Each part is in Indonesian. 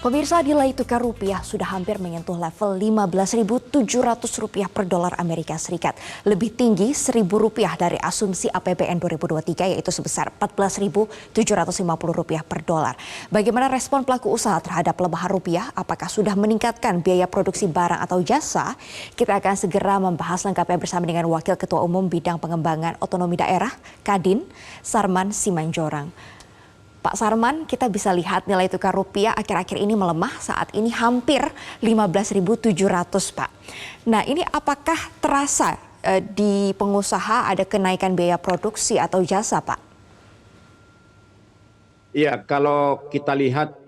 Pemirsa, nilai tukar rupiah sudah hampir menyentuh level Rp15.700 per dolar Amerika Serikat. Lebih tinggi Rp1.000 dari asumsi APBN 2023 yaitu sebesar Rp14.750 per dolar. Bagaimana respon pelaku usaha terhadap pelemahan rupiah? Apakah sudah meningkatkan biaya produksi barang atau jasa? Kita akan segera membahas lengkapnya bersama dengan Wakil Ketua Umum Bidang Pengembangan Otonomi Daerah, Kadin, Sarman Simanjorang. Pak Sarman, kita bisa lihat nilai tukar rupiah akhir-akhir ini melemah, saat ini hampir 15.700, Pak. Nah, ini apakah terasa di pengusaha ada kenaikan biaya produksi atau jasa, Pak? Ya, kalau kita lihat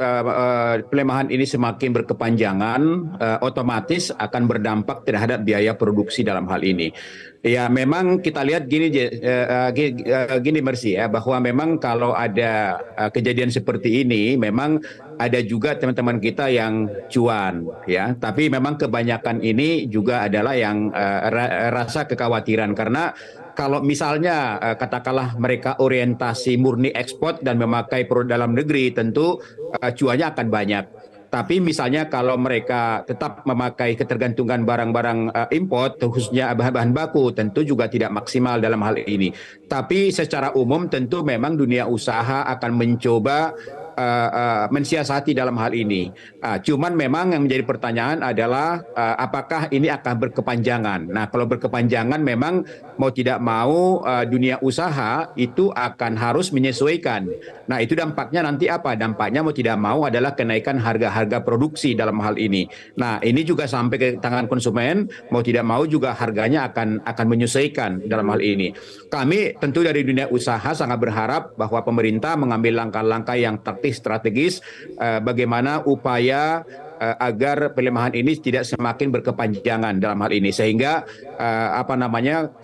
pelemahan ini semakin berkepanjangan, otomatis akan berdampak terhadap biaya produksi dalam hal ini. Ya, memang kita lihat gini Mercy ya, bahwa memang kalau ada kejadian seperti ini, memang ada juga teman-teman kita yang cuan, ya. Tapi memang kebanyakan ini juga adalah yang rasa kekhawatiran karena kalau misalnya katakanlah mereka orientasi murni ekspor dan memakai produk dalam negeri, tentu cuannya akan banyak. Tapi misalnya kalau mereka tetap memakai ketergantungan barang-barang impor, khususnya bahan-bahan baku, tentu juga tidak maksimal dalam hal ini. Tapi secara umum tentu memang dunia usaha akan mencoba mensiasati dalam hal ini. Cuman memang yang menjadi pertanyaan adalah apakah ini akan berkepanjangan. Nah, kalau berkepanjangan memang mau tidak mau dunia usaha itu akan harus menyesuaikan. Nah, itu dampaknya nanti apa? Dampaknya mau tidak mau adalah kenaikan harga-harga produksi dalam hal ini. Nah, ini juga sampai ke tangan konsumen, mau tidak mau juga harganya akan menyesuaikan dalam hal ini. Kami tentu dari dunia usaha sangat berharap bahwa pemerintah mengambil langkah-langkah yang strategis bagaimana upaya agar pelemahan ini tidak semakin berkepanjangan dalam hal ini, sehingga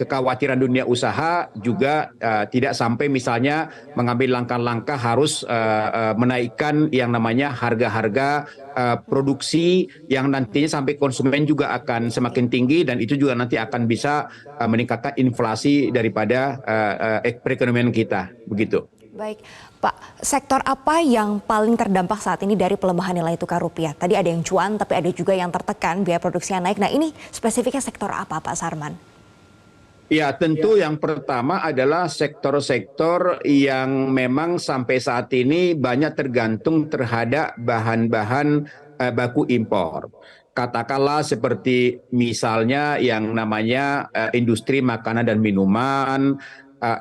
kekhawatiran dunia usaha juga tidak sampai misalnya mengambil langkah-langkah harus menaikkan yang namanya harga-harga produksi yang nantinya sampai konsumen juga akan semakin tinggi, dan itu juga nanti akan bisa meningkatkan inflasi daripada perekonomian kita, begitu. Baik, Pak, sektor apa yang paling terdampak saat ini dari pelemahan nilai tukar rupiah? Tadi ada yang cuan, tapi ada juga yang tertekan, biaya produksinya naik. Nah, ini spesifiknya sektor apa, Pak Sarman? Ya, tentu yang pertama adalah sektor-sektor yang memang sampai saat ini banyak tergantung terhadap bahan-bahan baku impor. Katakanlah seperti misalnya yang namanya industri makanan dan minuman,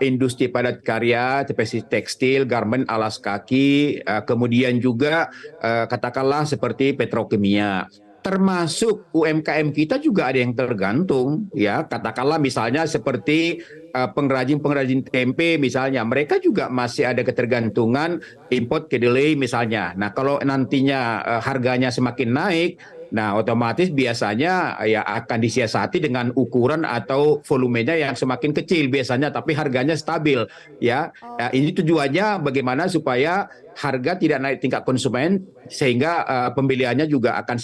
industri padat karya seperti tekstil, garmen, alas kaki, kemudian juga katakanlah seperti petrokimia. Termasuk UMKM kita juga ada yang tergantung, ya. Katakanlah misalnya seperti pengrajin-pengrajin tempe misalnya, mereka juga masih ada ketergantungan import kedelai misalnya. Nah, kalau nantinya harganya semakin naik, nah, otomatis biasanya ya akan disiasati dengan ukuran atau volumenya yang semakin kecil biasanya, tapi harganya stabil, ya. Ini tujuannya bagaimana supaya harga tidak naik tingkat konsumen, sehingga pembeliannya juga akan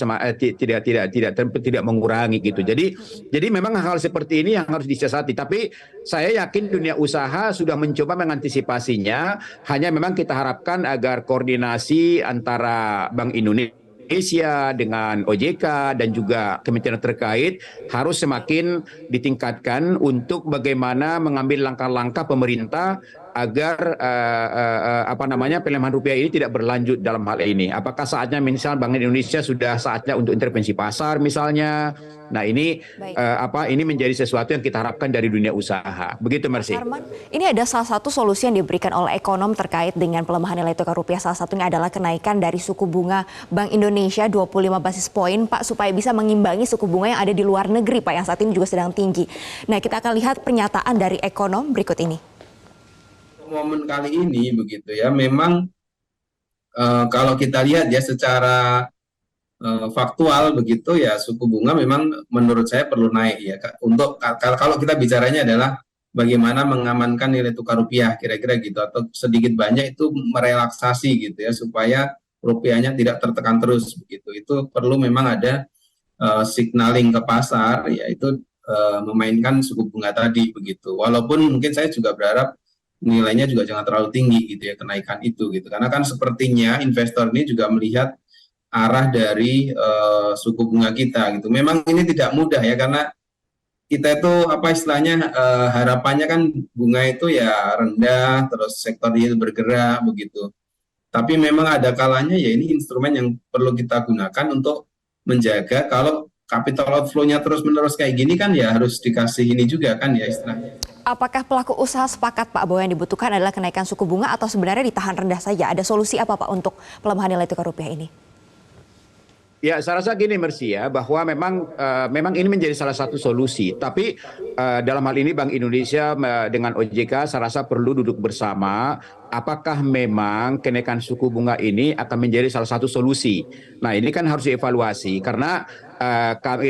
tidak mengurangi gitu. Jadi memang hal seperti ini yang harus disiasati. Tapi saya yakin dunia usaha sudah mencoba mengantisipasinya. Hanya memang kita harapkan agar koordinasi antara Bank Indonesia dengan OJK dan juga kementerian terkait harus semakin ditingkatkan untuk bagaimana mengambil langkah-langkah pemerintah agar pelemahan rupiah ini tidak berlanjut dalam hal ini. Apakah saatnya misal Bank Indonesia sudah saatnya untuk intervensi pasar misalnya? Nah, ini ini menjadi sesuatu yang kita harapkan dari dunia usaha. Begitu, Mercy. Arman, ini ada salah satu solusi yang diberikan oleh ekonom terkait dengan pelemahan nilai tukar rupiah. Salah satunya adalah kenaikan dari suku bunga Bank Indonesia 25 basis poin, Pak, supaya bisa mengimbangi suku bunga yang ada di luar negeri, Pak, yang saat ini juga sedang tinggi. Nah, kita akan lihat pernyataan dari ekonom berikut ini. Momen kali ini begitu ya, memang kalau kita lihat ya secara faktual begitu ya, suku bunga memang menurut saya perlu naik ya. Untuk kalau kita bicaranya adalah bagaimana mengamankan nilai tukar rupiah kira-kira gitu, atau sedikit banyak itu merelaksasi gitu ya, supaya rupiahnya tidak tertekan terus begitu. Itu perlu memang ada signaling ke pasar, yaitu memainkan suku bunga tadi begitu. Walaupun mungkin saya juga berharap nilainya juga jangan terlalu tinggi gitu ya, kenaikan itu gitu, karena kan sepertinya investor ini juga melihat arah dari suku bunga kita gitu. Memang ini tidak mudah ya karena kita itu apa istilahnya harapannya kan bunga itu ya rendah, terus sektor real bergerak begitu. Tapi memang ada kalanya ya ini instrumen yang perlu kita gunakan untuk menjaga kalau capital outflow-nya terus-menerus kayak gini kan ya harus dikasih ini juga kan ya istilahnya. Apakah pelaku usaha sepakat Pak bahwa yang dibutuhkan adalah kenaikan suku bunga atau sebenarnya ditahan rendah saja? Ada solusi apa Pak untuk pelemahan nilai tukar rupiah ini? Ya, saya rasa gini Mercy ya, bahwa memang ini menjadi salah satu solusi. Tapi dalam hal ini Bank Indonesia dengan OJK saya rasa perlu duduk bersama. Apakah memang kenaikan suku bunga ini akan menjadi salah satu solusi? Nah, ini kan harus dievaluasi karena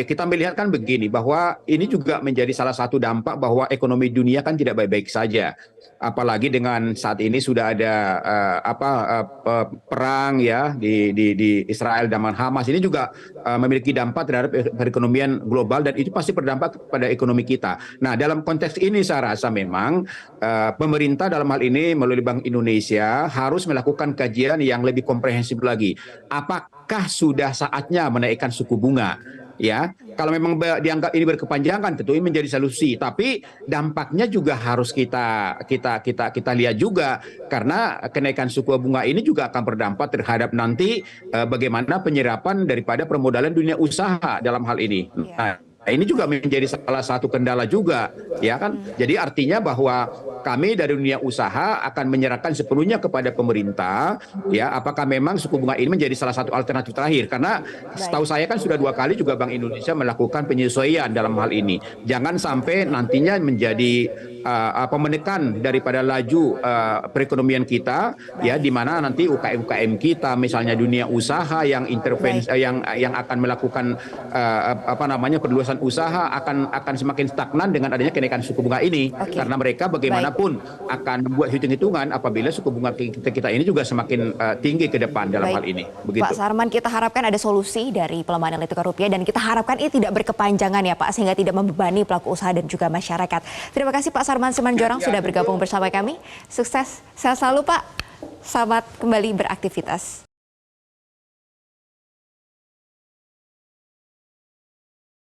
kita melihat kan begini bahwa ini juga menjadi salah satu dampak bahwa ekonomi dunia kan tidak baik-baik saja. Apalagi dengan saat ini sudah ada perang ya di Israel dan Hamas, ini juga memiliki dampak terhadap perekonomian global dan itu pasti berdampak pada ekonomi kita. Nah, dalam konteks ini saya rasa memang pemerintah dalam hal ini melalui Bank Indonesia harus melakukan kajian yang lebih komprehensif lagi. Apakah sudah saatnya menaikkan suku bunga? Ya, kalau memang dianggap ini berkepanjangan, tentu ini menjadi solusi. Tapi dampaknya juga harus kita lihat juga, karena kenaikan suku bunga ini juga akan berdampak terhadap nanti bagaimana penyerapan daripada permodalan dunia usaha dalam hal ini. Nah, ini juga menjadi salah satu kendala juga, ya kan? Jadi artinya bahwa kami dari dunia usaha akan menyerahkan sepenuhnya kepada pemerintah, ya, apakah memang suku bunga ini menjadi salah satu alternatif terakhir? Karena setahu saya kan sudah 2 kali juga Bank Indonesia melakukan penyesuaian dalam hal ini. Jangan sampai nantinya menjadi menekan daripada laju perekonomian kita, ya, di mana nanti UKM kita, misalnya dunia usaha yang intervensi, yang akan melakukan perluasan usaha akan semakin stagnan dengan adanya kenaikan suku bunga ini. Karena mereka bagaimanapun akan membuat hitung-hitungan apabila suku bunga kita ini juga semakin tinggi ke depan dalam hal ini. Begitu. Pak Sarman, kita harapkan ada solusi dari pelemahan nilai tukar rupiah dan kita harapkan ini tidak berkepanjangan ya Pak, sehingga tidak membebani pelaku usaha dan juga masyarakat. Terima kasih Pak Sarman Simanjorang sudah bergabung bersama kami. Sukses, sehat selalu Pak. Selamat kembali beraktivitas.